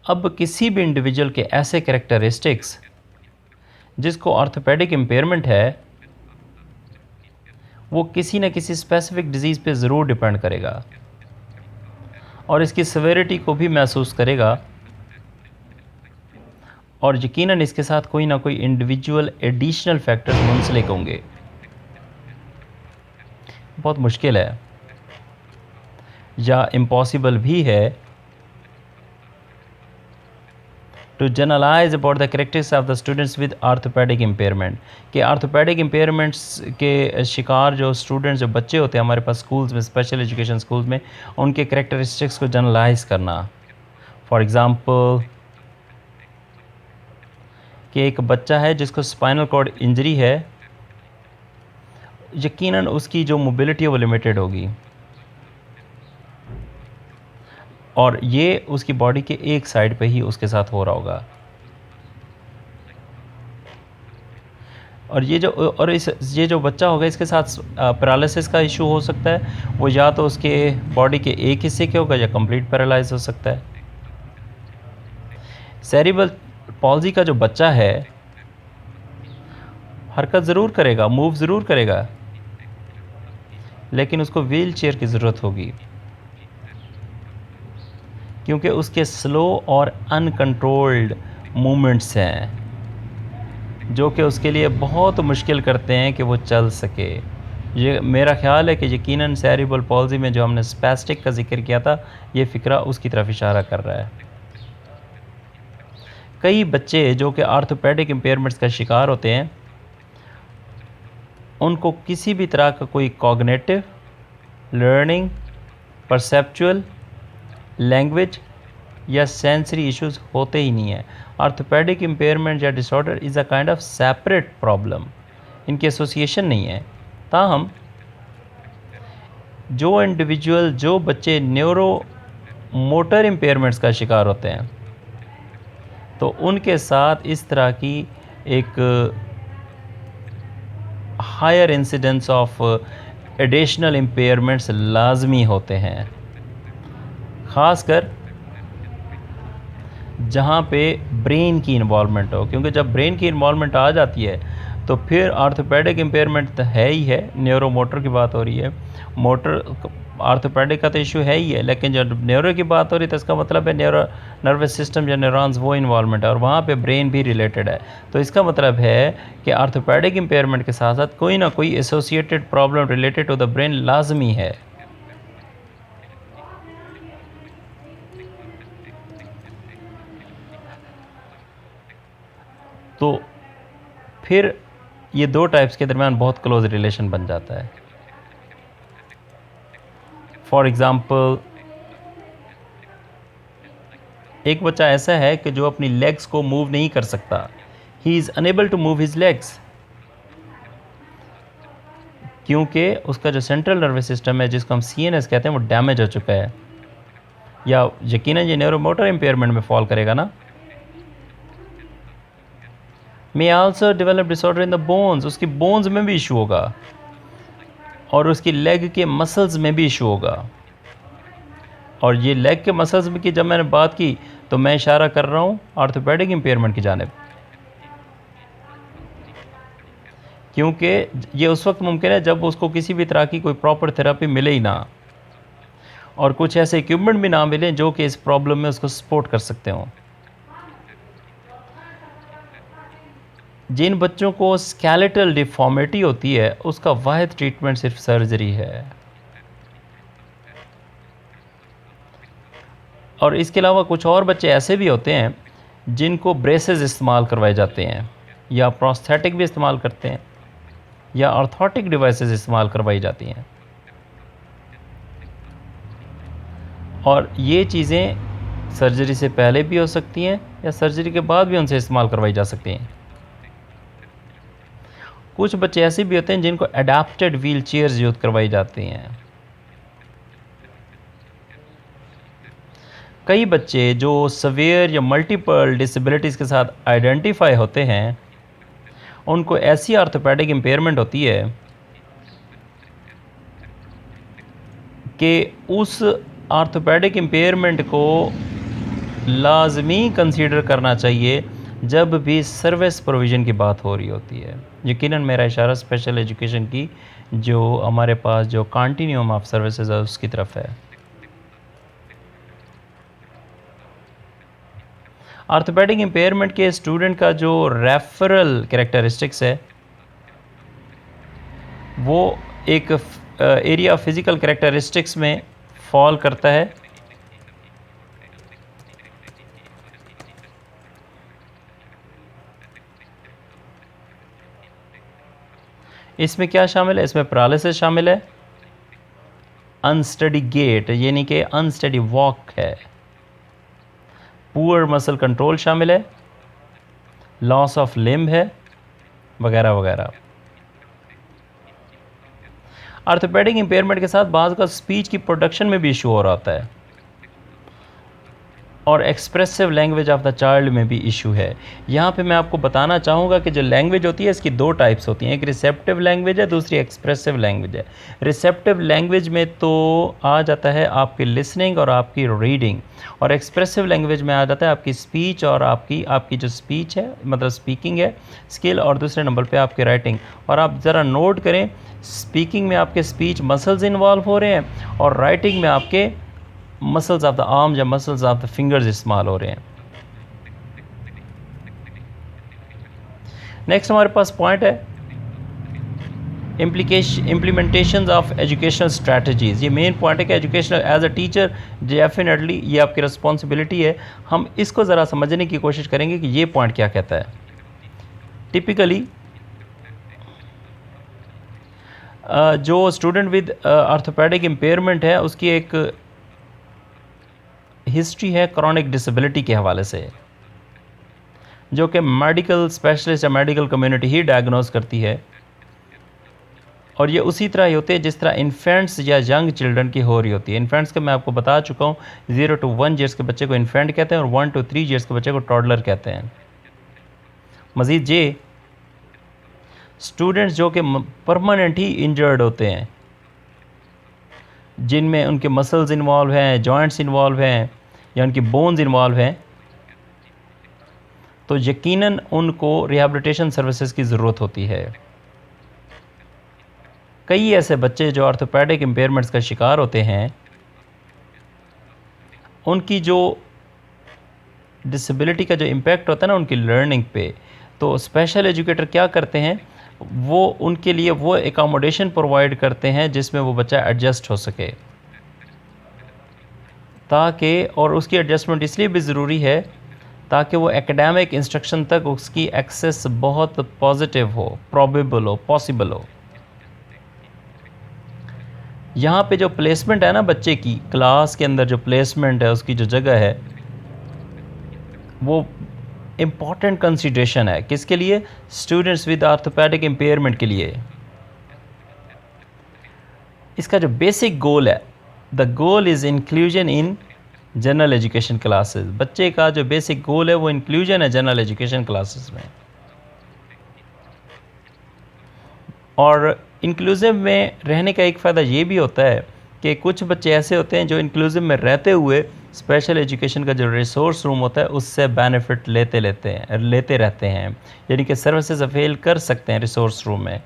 अब किसी भी इंडिविजुअल के ऐसे कैरेक्टरिस्टिक्स जिसको ऑर्थोपेडिक इम्पेयरमेंट है, वो किसी न किसी स्पेसिफिक डिजीज़ पे ज़रूर डिपेंड करेगा और इसकी सेवेरिटी को भी महसूस करेगा, और यकीनन इसके साथ कोई ना कोई इंडिविजुअल एडिशनल फैक्टर्स मुंसलिक होंगे। बहुत मुश्किल है या इम्पॉसिबल भी है to generalise about the characteristics of the students with orthopaedic impairment, कि आर्थोपेडिक इम्पेयरमेंट्स के शिकार जो स्टूडेंट्स, जो बच्चे होते हैं हमारे पास स्कूल्स में, स्पेशल एजुकेशन स्कूल्स में, उनके कैरेक्टरिस्टिक्स को जनरलाइज करना। फॉर एग्ज़ाम्पल कि एक बच्चा है जिसको स्पाइनल कॉर्ड इंजरी है, यकीनन उसकी जो मोबिलिटी है वो लिमिटेड होगी और ये उसकी बॉडी के एक साइड पे ही उसके साथ हो रहा होगा। और ये जो बच्चा होगा इसके साथ पैरालिसिस का इशू हो सकता है। वो या तो उसके बॉडी के एक हिस्से के होगा या कंप्लीट पैरालाइज हो सकता है। सेरिब्रल पॉल्जी का जो बच्चा है हरकत ज़रूर करेगा, मूव ज़रूर करेगा, लेकिन उसको व्हील चेयर की ज़रूरत होगी क्योंकि उसके स्लो और अनकंट्रोल्ड मूवमेंट्स हैं जो कि उसके लिए बहुत मुश्किल करते हैं कि वो चल सके। ये मेरा ख़्याल है कि यकीनन सेरिब्रल पॉल्जी में जो हमने स्पैस्टिक का जिक्र किया था, ये फ़िक्रा उसकी तरफ इशारा कर रहा है। कई बच्चे जो कि आर्थोपेडिक इम्पेयरमेंट्स का शिकार होते हैं, उनको किसी भी तरह का कोई कॉग्निटिव, लर्निंग, परसेप्चुअल, लैंग्वेज या सेंसरी इश्यूज होते ही नहीं है। आर्थोपेडिक इम्पेयरमेंट या disorder is a kind of separate problem, इनकी एसोसिएशन नहीं है। ताहम जो इंडिविजुअल, जो बच्चे न्यूरो मोटर इम्पेयरमेंट्स का शिकार होते हैं, तो उनके साथ इस तरह की एक higher incidence of additional impairments लाजमी होते हैं, ख़ासकर जहाँ पे ब्रेन की इन्वॉल्वमेंट हो। क्योंकि जब ब्रेन की इन्वॉल्वमेंट आ जाती है तो फिर आर्थोपेडिक इम्पेयरमेंट तो है ही है, न्यूरो मोटर की बात हो रही है, मोटर आर्थोपेडिक का तो इशू है ही है, लेकिन जब न्यूरो की बात हो रही है तो इसका मतलब है नर्वस सिस्टम या न्यूरॉन्स वो इन्वॉल्वमेंट है और वहाँ पे ब्रेन भी रिलेटेड है। तो इसका मतलब है कि आर्थोपेडिक इम्पेयरमेंट के साथ साथ कोई ना कोई associated problem related to the brain लाजमी है। तो फिर ये दो टाइप्स के दरमियान बहुत क्लोज रिलेशन बन जाता है। फॉर एग्ज़ाम्पल, एक बच्चा ऐसा है कि जो अपनी लेग्स को मूव नहीं कर सकता, he is unable to move his legs, क्योंकि उसका जो सेंट्रल नर्वस सिस्टम है जिसको हम CNS कहते हैं वो डैमेज हो चुका है, या यकीनन ये न्यूरोमोटर इम्पेयरमेंट में फॉल करेगा ना। May also develop disorder in the bones, उसकी बोन्स में भी इशू होगा और उसकी लेग के मसल्स में भी इशू होगा। और ये लेग के मसल्स में की जब मैंने बात की तो मैं इशारा कर रहा हूँ आर्थोपेडिक इम्पेयरमेंट की जानिब, क्योंकि ये उस वक्त मुमकिन है जब उसको किसी भी तरह की कोई प्रॉपर थेरेपी मिले ही ना और कुछ ऐसे इक्विपमेंट भी ना मिले जो कि इस प्रॉब्लम में उसको सपोर्ट कर सकते हों। जिन बच्चों को स्केलेटल डिफॉर्मिटी होती है उसका वाहिद ट्रीटमेंट सिर्फ सर्जरी है, और इसके अलावा कुछ और बच्चे ऐसे भी होते हैं जिनको ब्रेसेस इस्तेमाल करवाए जाते हैं या प्रोस्थेटिक भी इस्तेमाल करते हैं या ऑर्थोटिक डिवाइसेस इस्तेमाल करवाई जाती हैं, और ये चीज़ें सर्जरी से पहले भी हो सकती हैं या सर्जरी के बाद भी उनसे इस्तेमाल करवाई जा सकती हैं। कुछ बच्चे ऐसे भी होते हैं जिनको अडेप्टेड व्हील चेयर्स यूज़ करवाई जाती हैं। कई बच्चे जो सवेयर या मल्टीपल डिसेबिलिटीज़ के साथ आइडेंटिफाई होते हैं, उनको ऐसी आर्थोपेडिक इम्पेयरमेंट होती है कि उस आर्थोपेडिक इम्पेयरमेंट को लाजमी कंसीडर करना चाहिए जब भी सर्विस प्रोविज़न की बात हो रही होती है। यकीनन मेरा इशारा स्पेशल एजुकेशन की जो हमारे पास जो कंटिन्यूम ऑफ सर्विसेज है उसकी तरफ है। आर्थोपेडिक इम्पेयरमेंट के स्टूडेंट का जो रेफरल कैरेक्टरिस्टिक्स है वो एक एरिया ऑफ फिज़िकल कैरेक्टरिस्टिक्स में फॉल करता है। इसमें क्या शामिल है? इसमें पैरालिसिस शामिल है, अनस्टडी गेट यानी कि अनस्टडी वॉक है, पुअर मसल कंट्रोल शामिल है, लॉस ऑफ लिम्ब है, वगैरह वगैरह। आर्थोपेडिक इम्पेयरमेंट के साथ बाज़ का स्पीच की प्रोडक्शन में भी इशू हो रहा होता है और expressive language of the child में भी इशू है। यहाँ पे मैं आपको बताना चाहूँगा कि जो लैंग्वेज होती है इसकी दो टाइप्स होती हैं, एक रिसेप्टिव लैंग्वेज है, दूसरी एक्सप्रेसिव लैंग्वेज है। रिसेप्टिव लैंग्वेज में तो आ जाता है आपकी लिसनिंग और आपकी रीडिंग, और एक्सप्रेसिव लैंग्वेज में आ जाता है आपकी स्पीच और आपकी जो स्पीच है मतलब स्पीकिंग है स्किल, और दूसरे नंबर पर आपकी राइटिंग। और आप ज़रा नोट करें, स्पीकिंग में आपके स्पीच मसल्स इन्वॉल्व हो रहे हैं और राइटिंग में आपके मसल्स ऑफ द आर्म या मसल्स ऑफ द फिंगर्स इस्तेमाल हो रहे हैं। नेक्स्ट हमारे पास पॉइंट है इम्प्लीमेंटेशन ऑफ एजुकेशनल स्ट्रैटेजीज़। ये मेन पॉइंट है कि educational as a teacher definitely ये आपकी रिस्पॉन्सिबिलिटी है। हम इसको ज़रा समझने की कोशिश करेंगे कि ये पॉइंट क्या कहता है। टिपिकली जो स्टूडेंट विद आर्थोपेडिक इम्पेयरमेंट है उसकी एक हिस्ट्री है क्रॉनिक डिसेबिलिटी के हवाले से, जो कि मेडिकल स्पेशलिस्ट या मेडिकल कम्युनिटी ही डायग्नोज करती है, और ये उसी तरह ही होते हैं जिस तरह इन्फेंट्स या यंग चिल्ड्रन की हो रही होती है। इन्फेंट्स का मैं आपको बता चुका हूँ, 0 to 1 ईयर्स के बच्चे को इन्फेंट कहते हैं और 1 to 3 ईयर्स के बच्चे को टॉडलर कहते हैं। मज़ीद ये स्टूडेंट्स जो कि परमानेंट ही इंजर्ड होते हैं, जिनमें उनके मसल्स इन्वॉल्व हैं, जॉइंट्स इन्वॉल्व हैं या उनकी बोन्स इन्वॉल्व हैं, तो यकीनन उनको रिहैबिलिटेशन सर्विसेज की ज़रूरत होती है। कई ऐसे बच्चे जो आर्थोपेडिक इम्पेयरमेंट्स का शिकार होते हैं, उनकी जो डिसेबिलिटी का जो इम्पेक्ट होता है ना उनकी लर्निंग पे, तो स्पेशल एजुकेटर क्या करते हैं, वो उनके लिए वो एकोमोडेशन प्रोवाइड करते हैं जिसमें वो बच्चा एडजस्ट हो सके, ताकि, और उसकी एडजस्टमेंट इसलिए भी ज़रूरी है ताकि वो एकेडमिक इंस्ट्रक्शन तक उसकी एक्सेस बहुत पॉजिटिव हो, प्रोबेबल हो, पॉसिबल हो। यहाँ पे जो प्लेसमेंट है ना बच्चे की, क्लास के अंदर जो प्लेसमेंट है, उसकी जो जगह है, वो इम्पॉर्टेंट कंसिडरेशन है। किसके लिए? स्टूडेंट्स विद आर्थोपेडिक इम्पेयरमेंट के लिए। इसका जो बेसिक गोल है, the goal is inclusion in general education classes. बच्चे का जो बेसिक गोल है वो इंक्लूजन है जनरल एजुकेशन क्लासेस में। और इंक्लूसिव में रहने का एक फ़ायदा ये भी होता है कि कुछ बच्चे ऐसे होते हैं जो इंक्लूसिव में रहते हुए स्पेशल एजुकेशन का जो रिसोर्स रूम होता है उससे बेनिफिट लेते रहते हैं, यानी कि सर्विसेज अवेल कर सकते हैं रिसोर्स रूम में।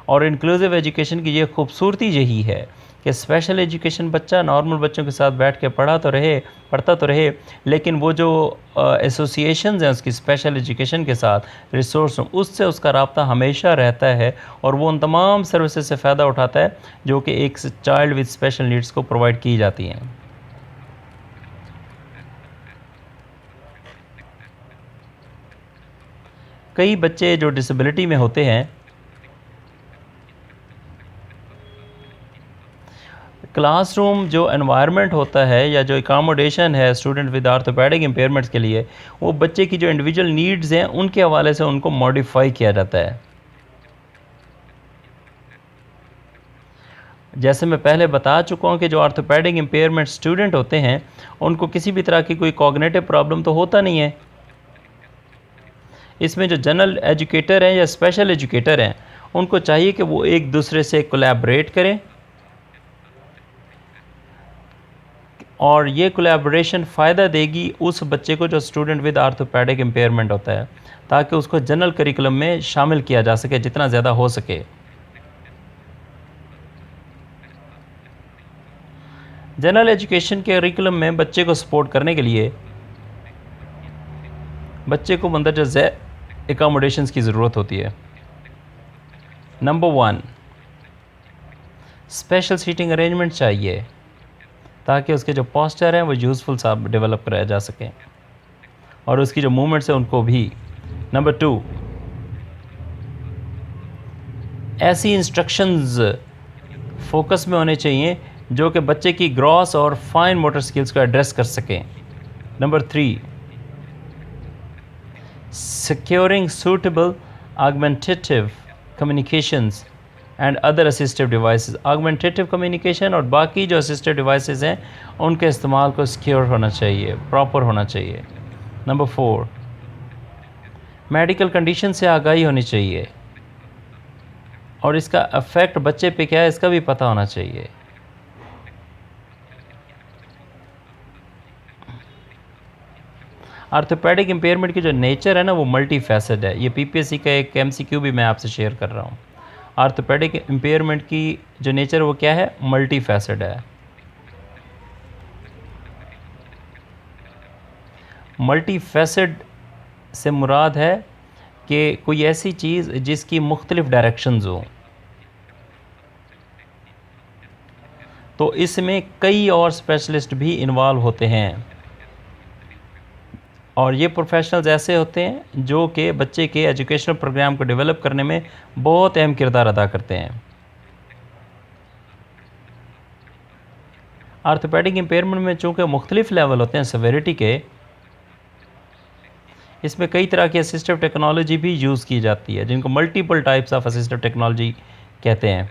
और इंक्लूसिव एजुकेशन की ये खूबसूरती यही है कि स्पेशल एजुकेशन बच्चा नॉर्मल बच्चों के साथ बैठ के पढ़ता तो रहे, लेकिन वो जो एसोसिएशंस हैं उसकी स्पेशल एजुकेशन के साथ रिसोर्स, उससे उसका राब्ता हमेशा रहता है और वो उन तमाम सर्विसेज से फ़ायदा उठाता है जो कि एक चाइल्ड विद स्पेशल नीड्स को प्रोवाइड की जाती हैं। कई बच्चे जो डिसेबिलिटी में होते हैं, क्लासरूम जो एनवायरनमेंट होता है या जो एकोमोडेशन है स्टूडेंट विद आर्थोपेडिक इम्पेयरमेंट्स के लिए, वो बच्चे की जो इंडिविजुअल नीड्स हैं उनके हवाले से उनको मॉडिफाई किया जाता है। जैसे मैं पहले बता चुका हूँ कि जो आर्थोपेडिक इम्पेयरमेंट स्टूडेंट होते हैं उनको किसी भी तरह की कोई कॉग्निटिव प्रॉब्लम तो होता नहीं है। इसमें जो जनरल एजुकेटर हैं या स्पेशल एजुकेटर हैं उनको चाहिए कि वो एक दूसरे से कोलैबोरेट करें और ये कोलैबोरेशन फ़ायदा देगी उस बच्चे को जो स्टूडेंट विद आर्थोपेडिक इम्पेयरमेंट होता है, ताकि उसको जनरल करिकुलम में शामिल किया जा सके जितना ज़्यादा हो सके। जनरल एजुकेशन के करिकुलम में बच्चे को सपोर्ट करने के लिए बच्चे को मंदरजा ज़ैल एकोमोडेशंस की ज़रूरत होती है। नंबर 1, स्पेशल सीटिंग अरेंजमेंट चाहिए ताकि उसके जो पोस्चर हैं वो यूज़फुल सा डेवलप कराया जा सके और उसकी जो मूवमेंट्स हैं उनको भी। नंबर 2, ऐसी इंस्ट्रक्शंस फोकस में होने चाहिए जो कि बच्चे की ग्रॉस और फाइन मोटर स्किल्स को एड्रेस कर सकें। Number 3, securing suitable augmentative communications and other assistive devices। augmentative communication और बाकी जो assistive devices हैं उनके इस्तेमाल को सिक्योर होना चाहिए, प्रॉपर होना चाहिए। नंबर 4, मेडिकल कंडीशन से आगाही होनी चाहिए और इसका अफेक्ट बच्चे पे क्या है इसका भी पता होना चाहिए। आर्थोपेडिक इम्पेयरमेंट की जो नेचर है ना वो मल्टी फैसेड है। ये पीपीएससी का एक एमसीक्यू भी मैं आपसे शेयर कर रहा हूँ। आर्थोपेडिक इम्पेयरमेंट की जो नेचर वो क्या है, मल्टी फैसेड है। मल्टी फैसेड से मुराद है कि कोई ऐसी चीज़ जिसकी मुख्तलिफ डायरेक्शंस हों, तो इसमें कई और स्पेशलिस्ट भी इन्वॉल्व होते हैं और ये प्रोफेशनल्स ऐसे होते हैं जो कि बच्चे के एजुकेशनल प्रोग्राम को डेवलप करने में बहुत अहम किरदार अदा करते हैं। आर्थोपेडिक इम्पेयरमेंट में चूँकि मुख्तलिफ लेवल होते हैं सेवेरिटी के, इसमें कई तरह की असिस्टिव टेक्नोलॉजी भी यूज़ की जाती है जिनको multiple types of assistive technology कहते हैं।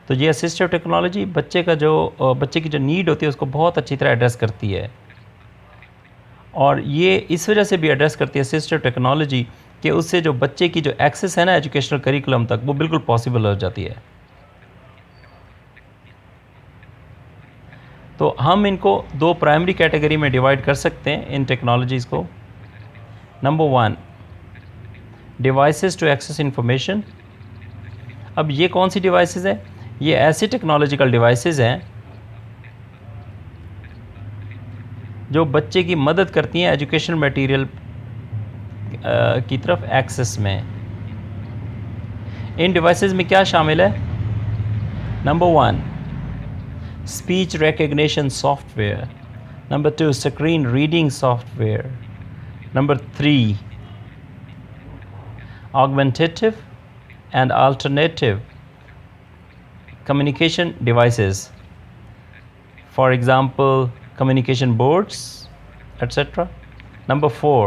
तो ये असिस्टिव टेक्नोलॉजी बच्चे की जो नीड होती है उसको बहुत अच्छी तरह एड्रेस करती है और ये इस वजह से भी एड्रेस करती है असिस्टिव टेक्नोलॉजी कि उससे जो बच्चे की जो एक्सेस है ना एजुकेशनल करिकुलम तक वो बिल्कुल पॉसिबल हो जाती है। तो हम इनको दो प्राइमरी कैटेगरी में डिवाइड कर सकते हैं इन टेक्नोलॉजीज़ को। Number 1, devices to access information. अब ये कौन सी डिवाइसेस हैं? ये ऐसी टेक्नोलॉजिकल डिवाइसेस हैं जो बच्चे की मदद करती हैं एजुकेशनल मटेरियल की तरफ एक्सेस में। इन डिवाइसेस में क्या शामिल है? Number 1, speech recognition software. Number 2, screen reading software. Number 3, augmentative and alternative communication devices, for example communication boards etc. Number 4,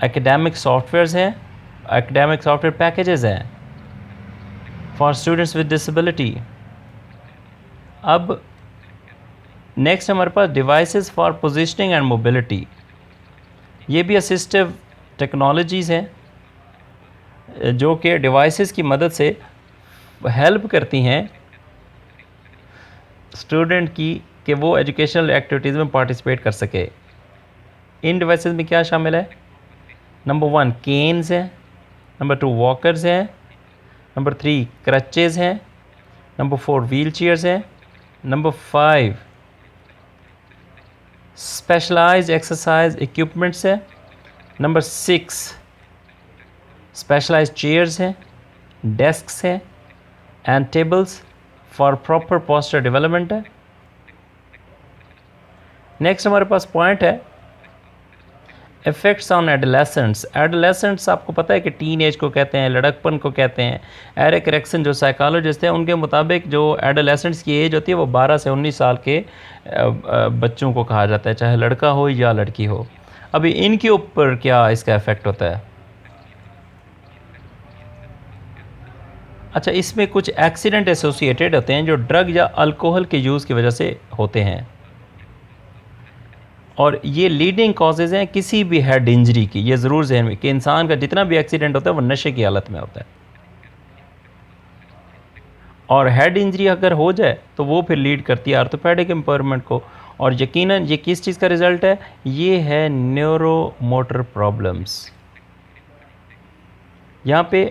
academic softwares हैं, academic software packages हैं for students with disability। अब next हमारे पास devices for positioning and mobility। ये भी assistive technologies हैं जो कि devices की मदद से हेल्प करती हैं स्टूडेंट की कि वो एजुकेशनल एक्टिविटीज़ में पार्टिसिपेट कर सके। इन डिवाइसेस में क्या शामिल है? नंबर 1, केन्स हैं। नंबर 2, वॉकर्स हैं। नंबर 3, क्रचेज़ हैं। नंबर 4, व्हील चेयर्स हैं। नंबर 5, स्पेशलाइज्ड एक्सरसाइज इक्विपमेंट्स हैं। नंबर 6, स्पेशलाइज्ड चेयर्स हैं, डेस्क्स हैं and tables for proper posture development है। नेक्स्ट हमारे पास पॉइंट है इफ़ेक्ट्स ऑन एडोलेसेंट्स। एडोलेसेंट्स आपको पता है कि टीन एज को कहते हैं, लड़कपन को कहते हैं। एरिक एरिक्सन जो साइकोलॉजिस्ट हैं उनके मुताबिक जो एडोलेसेंट्स की एज होती है वो 12 से 19 साल के बच्चों को कहा जाता है, चाहे लड़का हो या लड़की हो। अभी इनके ऊपर क्या इसका इफ़ेक्ट होता है? अच्छा, इसमें कुछ एक्सीडेंट एसोसिएटेड होते हैं जो ड्रग या अल्कोहल के यूज़ की वजह से होते हैं और ये लीडिंग कॉजेज़ हैं किसी भी हेड इंजरी की। ये ज़रूर ज़हन में कि इंसान का जितना भी एक्सीडेंट होता है वो नशे की हालत में होता है। और हेड इंजरी अगर हो जाए तो वो फिर लीड करती है आर्थोपेडिक इम्पेयरमेंट को। और यकीनन ये किस चीज़ का रिज़ल्ट है? ये है न्यूरो मोटर प्रॉब्लम्स। यहाँ पे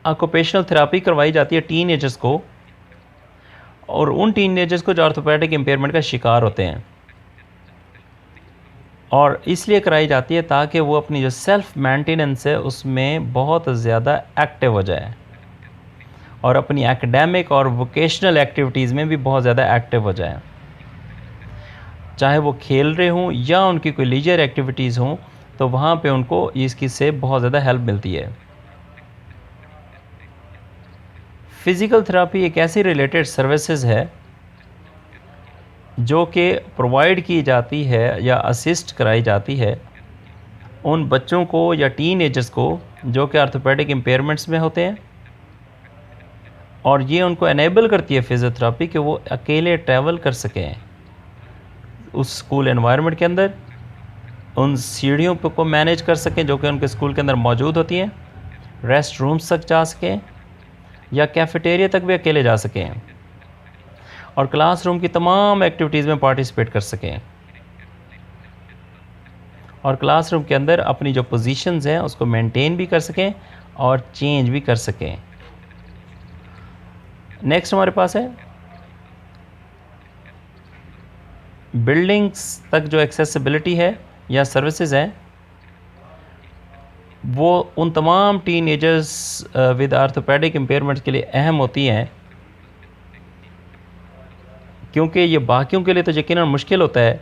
ऑक्यूपेशनल थेरापी करवाई जाती है टीनेजर्स को, और उन टीनेजर्स को जो आर्थोपेडिक इम्पेयरमेंट का शिकार होते हैं, और इसलिए कराई जाती है ताकि वो अपनी जो सेल्फ मेंटेनेंस है उसमें बहुत ज़्यादा एक्टिव हो जाए और अपनी एकेडमिक और वोकेशनल एक्टिविटीज़ में भी बहुत ज़्यादा एक्टिव हो जाए, चाहे वो खेल रहे हों या उनकी कोई लीजर एक्टिविटीज़ हों, तो वहाँ पे उनको इसकी से बहुत ज़्यादा हेल्प मिलती है। फ़िज़िकल थेरापी एक ऐसी रिलेटेड सर्विसेज है जो कि प्रोवाइड की जाती है या असिस्ट कराई जाती है उन बच्चों को या टीनेजर्स को जो कि आर्थोपेडिक इम्पेयरमेंट्स में होते हैं, और ये उनको एनेबल करती है फिज़ियोथेरापी कि वो अकेले ट्रैवल कर सकें उस स्कूल एनवायरनमेंट के अंदर, उन सीढ़ियों को मैनेज कर सकें जो कि उनके स्कूल के अंदर मौजूद होती हैं, रेस्ट रूम्स तक जा सकें या कैफेटेरिया तक भी अकेले जा सकें, और क्लासरूम की तमाम एक्टिविटीज़ में पार्टिसिपेट कर सकें, और क्लासरूम के अंदर अपनी जो पोजीशंस हैं उसको मेंटेन भी कर सकें और चेंज भी कर सकें। नेक्स्ट हमारे पास है बिल्डिंग्स तक जो एक्सेसिबिलिटी है या सर्विसेज हैं, वो उन तमाम टीनेजर्स विद आर्थोपेडिक इम्पेयरमेंट्स के लिए अहम होती हैं, क्योंकि ये बाकियों के लिए तो यकीनन मुश्किल होता है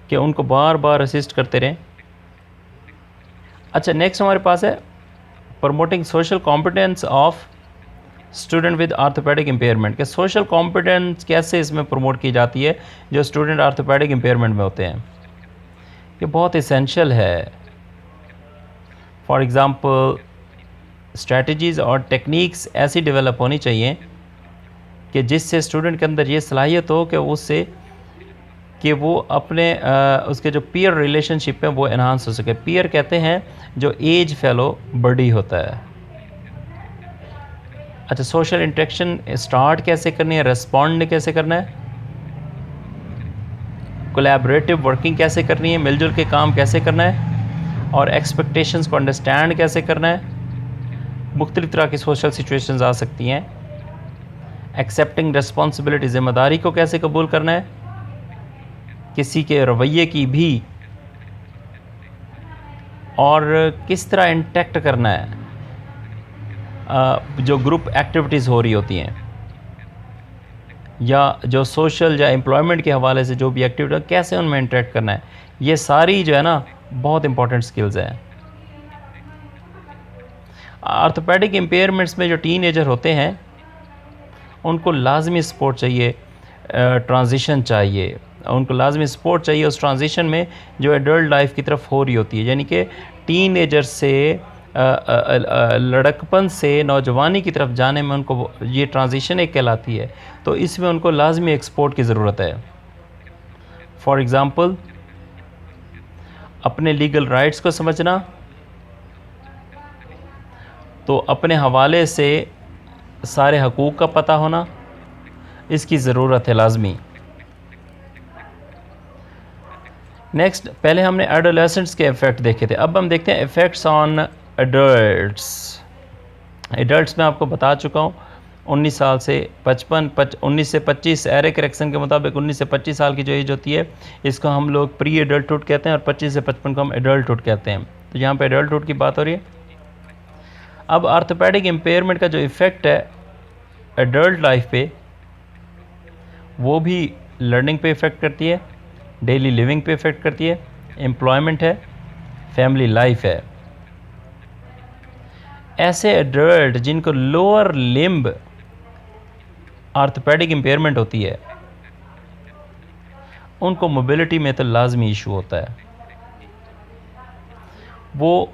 कि उनको बार बार असिस्ट करते रहें। अच्छा, नेक्स्ट हमारे पास है promoting social competence of student with orthopaedic impairment के सोशल कॉम्पिटेंस कैसे इसमें प्रमोट की जाती है जो स्टूडेंट आर्थोपेडिक इम्पेयरमेंट में होते हैं। ये बहुत इसेंशियल है। फॉर एग्ज़ाम्पल स्ट्रेटजीज़ और टेक्निक्स ऐसी डेवलप होनी चाहिए कि जिससे स्टूडेंट के अंदर ये सलाहियत हो कि उससे कि वो अपने उसके जो पीयर रिलेशनशिप है वो एनहांस हो सके। पीयर कहते हैं जो एज फेलो बडी होता है। अच्छा, सोशल इंटरेक्शन स्टार्ट कैसे करनी है, रेस्पॉन्ड कैसे करना है, कोलैबोरेटिव वर्किंग कैसे करनी है, मिलजुल के काम कैसे करना है, और एक्सपेक्टेशंस को अंडरस्टैंड कैसे करना है। मुख्तलिफ तरह की सोशल सिचुएशंस आ सकती हैं। एक्सेप्टिंग रिस्पॉन्सिबिलिटी, ज़िम्मेदारी को कैसे कबूल करना है, किसी के रवैये की भी, और किस तरह इंटैक्ट करना है जो ग्रुप एक्टिविटीज़ हो रही होती हैं, या जो सोशल या एम्प्लॉयमेंट के हवाले से जो भी एक्टिविटी कैसे उनमें इंटरेक्ट करना है। ये सारी जो है ना बहुत इंपॉर्टेंट स्किल्स हैं। आर्थोपेडिक इम्पेयरमेंट्स में जो टीनेजर होते हैं उनको लाजमी सपोर्ट चाहिए, ट्रांजिशन चाहिए, उनको लाजमी सपोर्ट चाहिए उस ट्रांजिशन में जो एडल्ट लाइफ की तरफ हो रही होती है, यानी कि टीनेजर से लड़कपन से नौजवानी की तरफ जाने में उनको ये ट्रांजिशन एक कहलाती है। तो इसमें उनको लाजमी एक सपोर्ट की ज़रूरत है। फॉर एग्ज़ाम्पल अपने लीगल राइट्स को समझना, तो अपने हवाले से सारे हकूक़ का पता होना, इसकी ज़रूरत है लाजमी। नेक्स्ट, पहले हमने एडोलेसेंट्स के इफ़ेक्ट देखे थे, अब हम देखते हैं इफ़ेक्ट्स ऑन एडल्ट्स। एडल्ट्स में आपको बता चुका हूँ 19 साल से 19 से 25 एरे करेक्शन के मुताबिक 19 से 25 साल की जो एज होती है इसको हम लोग प्री एडल्टहुड कहते हैं, और 25 से 55 को हम एडल्टहुड कहते हैं। तो यहाँ पे एडल्टहुड की बात हो रही है। अब आर्थोपेडिक इम्पेयरमेंट का जो इफ़ेक्ट है एडल्ट लाइफ पे, वो भी लर्निंग पे इफ़ेक्ट करती है, डेली लिविंग पे इफ़ेक्ट करती है, एम्प्लॉयमेंट है, फैमिली लाइफ है। ऐसे एडल्ट जिनको लोअर लिम्ब आर्थोपेडिक इम्पेयरमेंट होती है उनको मोबिलिटी में तो लाजमी इशू होता है, वो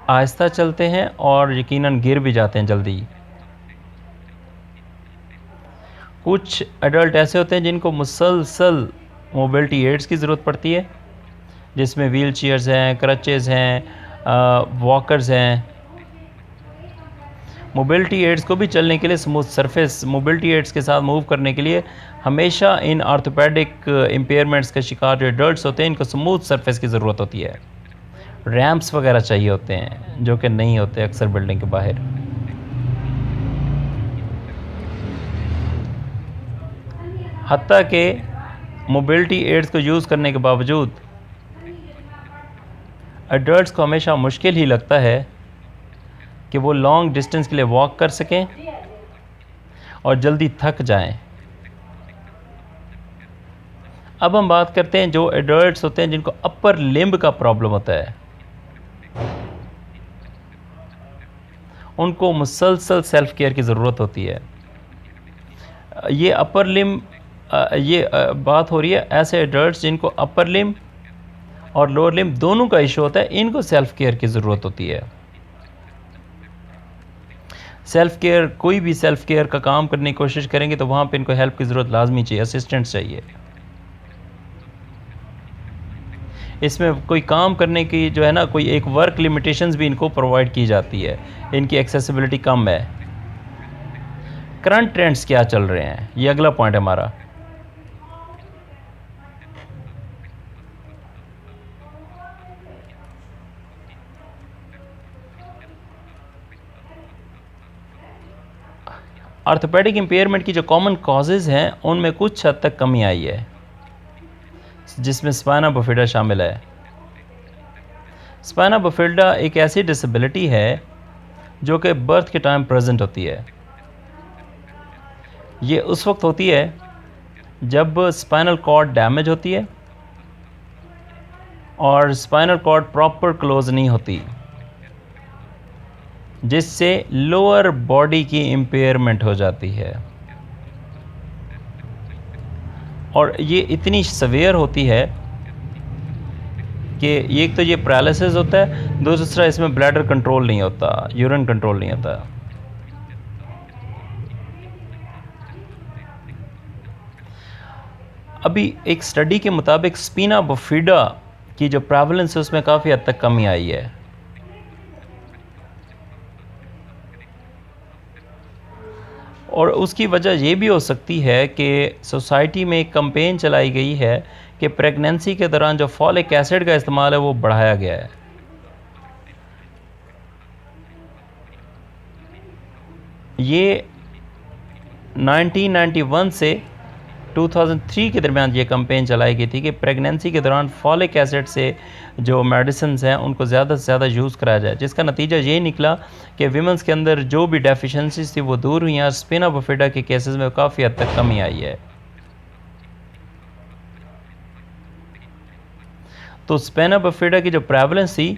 आहिस्ता चलते हैं और यकीनन गिर भी जाते हैं जल्दी। कुछ एडल्ट ऐसे होते हैं जिनको मुसलसल मोबिलिटी एड्स की ज़रूरत पड़ती है, जिसमें व्हील चेयर्स हैं, क्रचेज़ हैं, वॉकर्स हैं। मोबिलिटी एड्स को भी चलने के लिए, स्मूथ सरफेस मोबिलिटी एड्स के साथ मूव करने के लिए हमेशा इन आर्थोपेडिक इम्पेयरमेंट्स के शिकार जो एडल्ट्स होते हैं, इनको स्मूथ सरफेस की ज़रूरत होती है। रैम्प्स वगैरह चाहिए होते हैं जो कि नहीं होते अक्सर बिल्डिंग के बाहर। हत्ता के मोबिलिटी एड्स को यूज़ करने के बावजूद एडल्ट्स को हमेशा मुश्किल ही लगता है कि वो लॉन्ग डिस्टेंस के लिए वॉक कर सकें और जल्दी थक जाएं। अब हम बात करते हैं जो एडल्ट्स होते हैं जिनको अपर लिम्ब का प्रॉब्लम होता है, उनको मुसलसल सेल्फ केयर की ज़रूरत होती है। ये अपर लिम्ब बात हो रही है ऐसे एडल्ट्स जिनको अपर लिम्ब और लोअर लिम्ब दोनों का इशू होता है, इनको सेल्फ केयर की ज़रूरत होती है। सेल्फ केयर, कोई भी सेल्फ केयर का काम करने की कोशिश करेंगे तो वहाँ पे इनको हेल्प की ज़रूरत लाजमी चाहिए, असिस्टेंट्स चाहिए। इसमें कोई काम करने की जो है ना, कोई एक वर्क लिमिटेशंस भी इनको प्रोवाइड की जाती है, इनकी एक्सेसिबिलिटी कम है। करंट ट्रेंड्स क्या चल रहे हैं, ये अगला पॉइंट है हमारा। आर्थोपेडिक इम्पेयरमेंट की जो कॉमन कॉजेज़ हैं उनमें कुछ हद तक कमी आई है, जिसमें स्पाइना बिफिडा शामिल है। स्पाइना बिफिडा एक ऐसी डिसेबिलिटी है जो कि बर्थ के टाइम प्रेजेंट होती है। ये उस वक्त होती है जब स्पाइनल कॉर्ड डैमेज होती है और स्पाइनल कॉर्ड प्रॉपर क्लोज नहीं होती, जिससे लोअर बॉडी की इम्पेयरमेंट हो जाती है। और ये इतनी सवेयर होती है कि एक तो ये पैरालिसिस होता है, दूसरा इसमें ब्लैडर कंट्रोल नहीं होता, यूरिन कंट्रोल नहीं होता। अभी एक स्टडी के मुताबिक स्पाइना बिफिडा की जो प्रेवलेंस है उसमें काफ़ी हद तक कमी आई है। और उसकी वजह ये भी हो सकती है कि सोसाइटी में एक कंपेन चलाई गई है कि प्रेगनेंसी के दौरान जो फॉलिक एसिड का इस्तेमाल है वो बढ़ाया गया है। ये 1991 से 2003 के दरमियान ये कंपेन चलाई गई थी कि प्रेगनेंसी के दौरान फॉलिक एसिड से जो मेडिसिन हैं उनको ज़्यादा से ज़्यादा यूज़ कराया जाए, जिसका नतीजा ये निकला कि वीमेंस के अंदर जो भी डेफिशिएंसीज थी वो दूर हुई हैं। स्पाइना बिफिडा के केसेस में काफ़ी हद तक कमी आई है। तो स्पाइना बिफिडा की जो प्रेवलेंस थी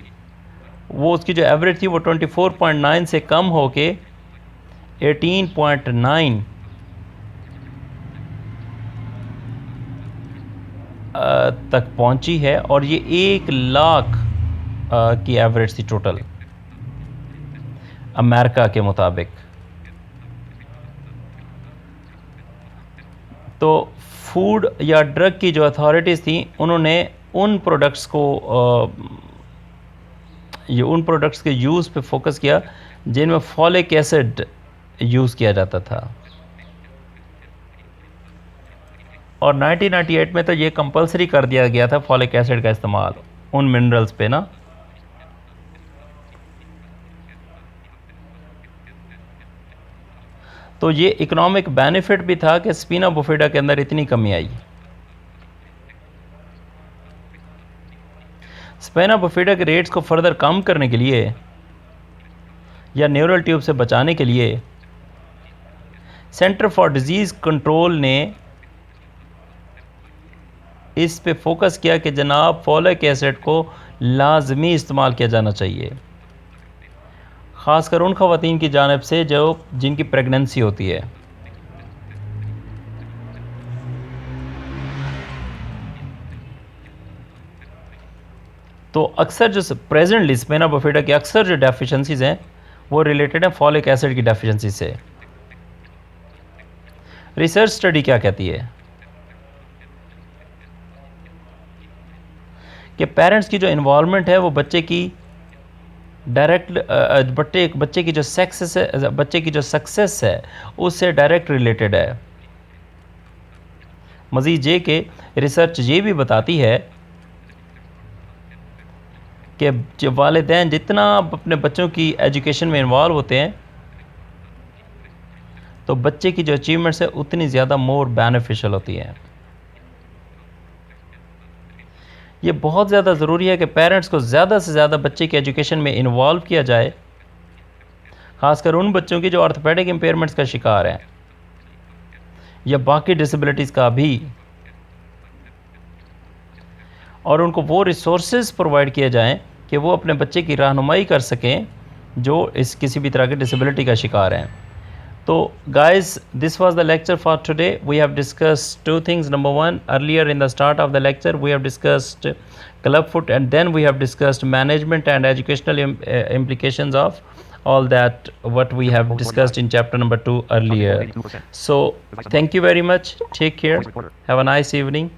वो, उसकी जो एवरेज थी वो 24.9 से कम होके 18.9 तक पहुंची है, और ये 1 लाख की एवरेज थी टोटल अमेरिका के मुताबिक। तो फूड या ड्रग की जो अथॉरिटीज़ थी उन्होंने उन प्रोडक्ट्स के यूज़ पे फोकस किया जिनमें फॉलिक एसिड यूज़ किया जाता था। और 1998 में तो ये कंपलसरी कर दिया गया था फॉलिक एसिड का इस्तेमाल उन मिनरल्स पे ना। तो ये इकोनॉमिक बेनिफिट भी था कि स्पाइना बिफिडा के अंदर इतनी कमी आई। स्पाइना बिफिडा के रेट्स को फर्दर कम करने के लिए या न्यूरल ट्यूब से बचाने के लिए सेंटर फॉर डिजीज़ कंट्रोल ने इस पे फोकस किया कि जनाब फॉलिक एसिड को लाजमी इस्तेमाल किया जाना चाहिए, ख़ासकर उन ख़वातीन की जानिब से जिनकी प्रेगनेंसी होती है। तो अक्सर जो प्रेजेंटली स्पाइना बिफिडा की अक्सर जो डेफिशिएंसीज़ हैं वो रिलेटेड है फॉलिक एसिड की डेफिशिएंसी से। रिसर्च स्टडी क्या कहती है कि पेरेंट्स की जो इन्वॉल्वमेंट है वो बच्चे की डायरेक्ट बच्चे की जो सक्सेस है उससे डायरेक्ट रिलेटेड है। मज़ीद ये कि रिसर्च ये भी बताती है कि जब वालिदैन जितना अपने बच्चों की एजुकेशन में इन्वॉल्व होते हैं तो बच्चे की जो अचीवमेंट्स है उतनी ज़्यादा मोर बेनिफिशियल होती है। ये बहुत ज़्यादा ज़रूरी है कि पेरेंट्स को ज़्यादा से ज़्यादा बच्चे की एजुकेशन में इन्वॉल्व किया जाए, ख़ासकर उन बच्चों की जो ऑर्थोपेडिक इम्पेयरमेंट्स का शिकार हैं या बाकी डिसेबिलिटीज़ का भी, और उनको वो रिसोर्सेज प्रोवाइड किए जाएं कि वो अपने बच्चे की रहनुमाई कर सकें जो इस किसी भी तरह की डिसेबिलिटी का शिकार हैं। So guys, this was the lecture for today. We have discussed two things. Number one, earlier in the start of the lecture we have discussed clubfoot, and then we have discussed management and educational implications of all that what we have discussed in chapter number 2 earlier. So thank you very much. Take care. Have a nice evening.